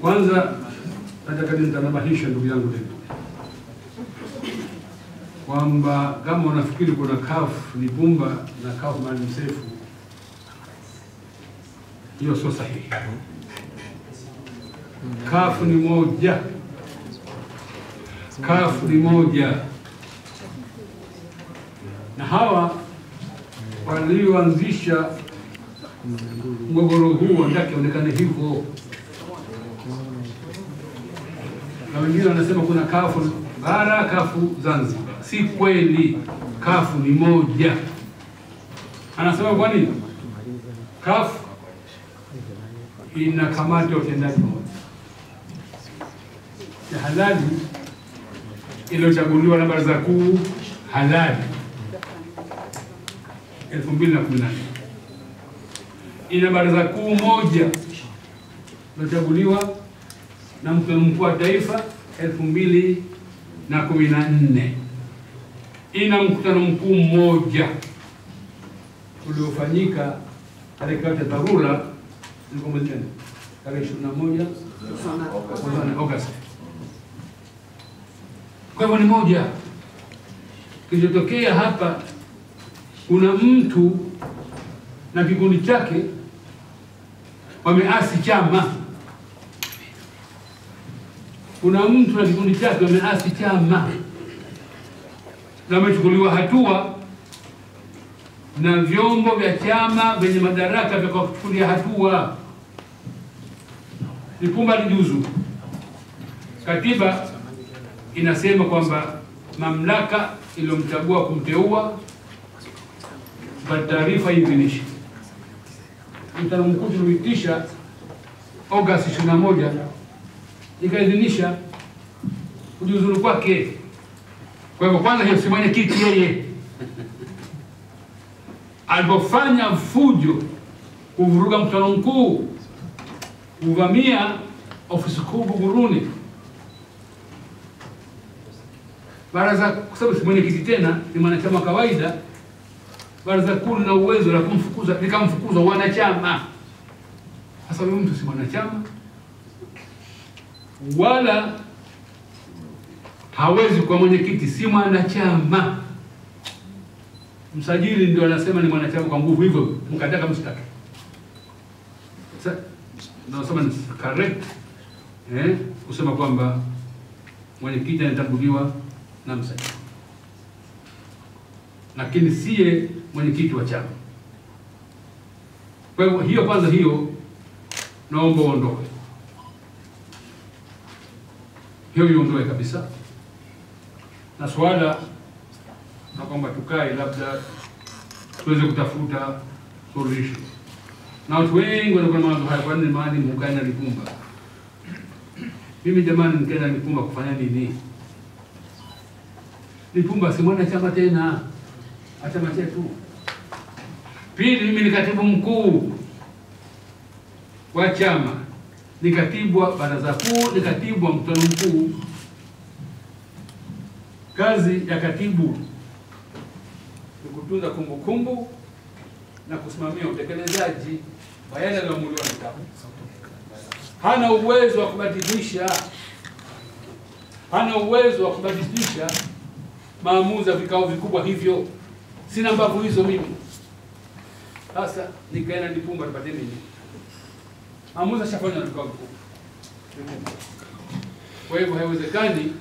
Kwanza nataka nimtanabahisha ndugu yangu leo kwamba kama unafikiri kuna CUF Lipumba na CUF Maalim Seif, hiyo sio sahihi. CUF ni moja, CUF ni moja, na hawa walioanzisha mgogoro huu wanataka ionekane hivyo, na wengine wanasema kuna CUF bara, CUF Zanzibar. Si kweli, CUF ni moja. Anasema kwa nini? CUF ina kamati ya utendaji moja ya halali iliyochaguliwa na baraza kuu halali 2018. Ina baraza kuu moja iliyochaguliwa na mkutano mkuu wa taifa 2014. Ina mkutano mkuu mmoja uliofanyika tarehe ya dharura tarehe 21 Agosti. Kwa hivyo ni moja. Kilichotokea hapa, kuna mtu na kikundi chake wameasi chama. Kuna mtu na kikundi chake wameasi chama na wamechukuliwa hatua na vyombo vya chama vyenye madaraka vya kuchukulia hatua. Lipumba alijuzu. Katiba inasema kwamba mamlaka iliyomchagua kumteua kwa taarifa idhinisha. Mkutano mkuu tuliitisha Agosti 21 ikaidhinisha kujiuzulu kwake. Kwa hivyo kwanza hiyo si mwenyekiti yeye. Alipofanya fujo kuvuruga mkutano mkuu, kuvamia ofisi kuu Buguruni, baraza, kwa sababu si mwenyekiti tena, ni mwanachama kawaida, baraza kuu lina uwezo la kumfukuza, likamfukuza wanachama. Sasa huyu mtu si mwanachama wala hawezi kuwa mwenyekiti, si mwanachama. Msajili ndio anasema ni mwanachama kwa nguvu, hivyo mkataka msitaki. Sasa nasema ni correct kusema kwamba mwenyekiti anatambuliwa na msajili, lakini siye mwenyekiti wa chama. Kwa hivyo hiyo kwanza, hiyo naomba uondoe, hiyo iondoe kabisa. Na swala na kwamba tukae labda tuweze kutafuta solution. Na watu wengi wanakuwa na mawazo haya, kwa nini mahali mkae na Lipumba? Mimi jamani, nikaenda Lipumba kufanya nini? Lipumba si mwanachama tena, chama chetu. Pili, mimi ni katibu mkuu wa chama, ni katibu wa baraza kuu, ni katibu wa mkutano mkuu. Kazi ya katibu ni kutunza kumbukumbu na kusimamia utekelezaji wa yale yaliyoamuliwa na chama. Hana uwezo wa kubadilisha, maamuzi ya vikao vikubwa hivyo. Sina mbavu hizo mimi. Sasa nikaenda Lipumba tupate nini? Maamuzi yashafanywa na vikao vikubwa. Kwa hivyo haiwezekani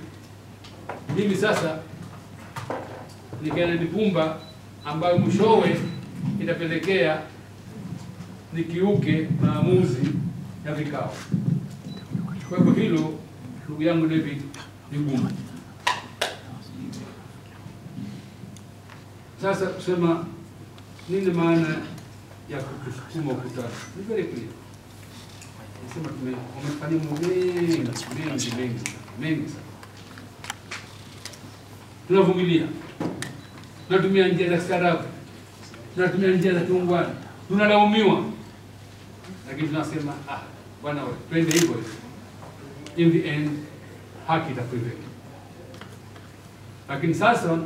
mimi sasa nikaenda Lipumba ambayo mwishowe itapelekea nikiuke maamuzi ya vikao. Kwa hivyo hilo, ndugu yangu David, ni gumu. Sasa kusema nini maana ya kusukuma ukutani? Ni very clear. Nasema tumefanya mengi sana. Tunavumilia. Tunatumia njia za staarabu. Tunatumia njia za kiungwana. Tunalaumiwa. Lakini tunasema bwana wewe, twende hivyo. In the end haki itaprevail. Lakini sasa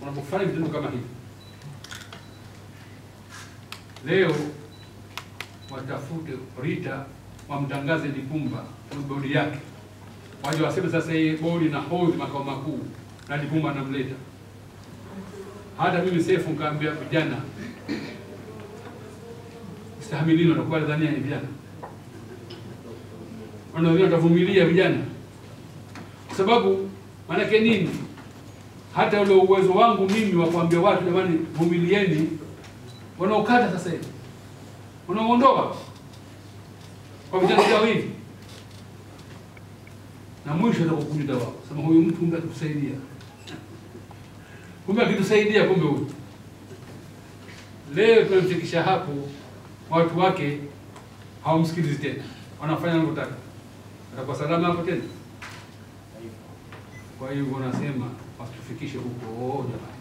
unapofanya vitendo kama hivi, leo watafute Rita wamtangaze Lipumba bodi yake, waje waseme sasa hii bodi na hodhi makao makuu na Lipumba anamleta. Hata mimi Sefu nikaambia vijana stahamilini, wanakuwa Tanzania ni vijana, wanaona watavumilia vijana, kwa sababu maana yake nini? Hata ule uwezo wangu mimi wa kuambia watu jamani vumilieni, wanaokata sasa hivi, wanaondoa kwa vijana wao hivi, na mwisho atakokujuta wao, sema huyu mtu kumbe atakusaidia, kumbe akitusaidia, kumbe huyu leo tunamfikisha hapo, watu wake hawamsikilizi tena, wanafanya wanavyotaka, atakuwa salama hapo tena. Kwa hiyo wanasema wasitufikishe huko jamani.